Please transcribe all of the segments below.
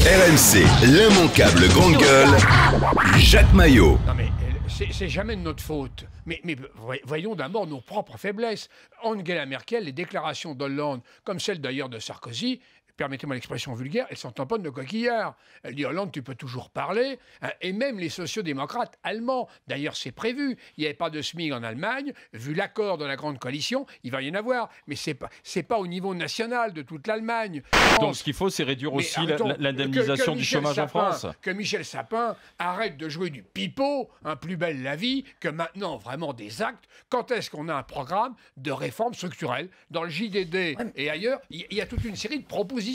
RMC, l'immanquable grande gueule, Jacques Maillot. Non mais c'est jamais de notre faute. Mais voyons d'abord nos propres faiblesses. Angela Merkel, les déclarations d'Hollande, comme celles d'ailleurs de Sarkozy, permettez-moi l'expression vulgaire, elle s'en tamponne de coquillard. Elle dit Hollande, tu peux toujours parler. Hein, et même les sociodémocrates allemands, d'ailleurs c'est prévu, il n'y avait pas de SMIC en Allemagne, vu l'accord de la grande coalition, il va y en avoir. Mais c'est pas au niveau national de toute l'Allemagne. Donc ce qu'il faut, c'est réduire aussi l'indemnisation du chômage en France. Que Michel Sapin arrête de jouer du pipeau, plus belle la vie, que maintenant vraiment des actes. Quand est-ce qu'on a un programme de réforme structurelle? Dans le JDD et ailleurs, il y a toute une série de propositions.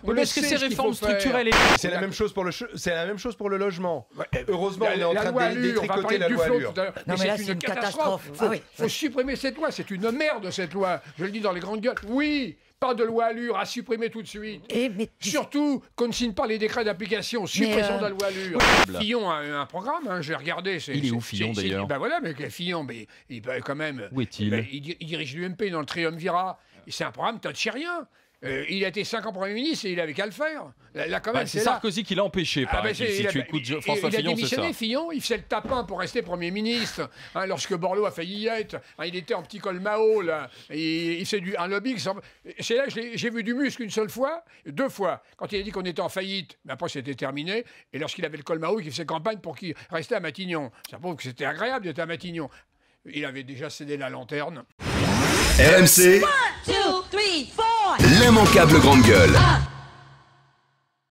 Mais est-ce que ces réformes structurelles... C'est la même chose pour le logement. Heureusement, on est en train de détricoter la loi Allure. Non, mais là, c'est une catastrophe. Faut supprimer cette loi. C'est une merde, cette loi. Je le dis dans les grandes gueules. Oui, pas de loi Allure à supprimer tout de suite. Surtout qu'on ne signe pas les décrets d'application. Suppression de la loi Allure. Fillon a un programme, j'ai regardé. Il est où, Fillon, d'ailleurs? Ben voilà, mais Fillon, il peut quand même... Où est-il? Il dirige l'UMP dans le triumvirat. C'est un programme rien. Il a été 5 ans Premier ministre et il avait qu'à le faire. Là, quand même, c'est Sarkozy qui l'a empêché, si tu écoutes François Fillon, c'est ça. Fillon, il faisait le tapin pour rester Premier ministre. Lorsque Borloo a failli y être, il était en petit col Mao, là. Il faisait un lobby. C'est là que j'ai vu du muscle une seule fois, 2 fois. Quand il a dit qu'on était en faillite, mais après c'était terminé. Et lorsqu'il avait le col Mao, il faisait campagne pour qu'il restait à Matignon. Ça prouve que c'était agréable d'être à Matignon. Il avait déjà cédé la lanterne. RMC, l'immanquable grande gueule.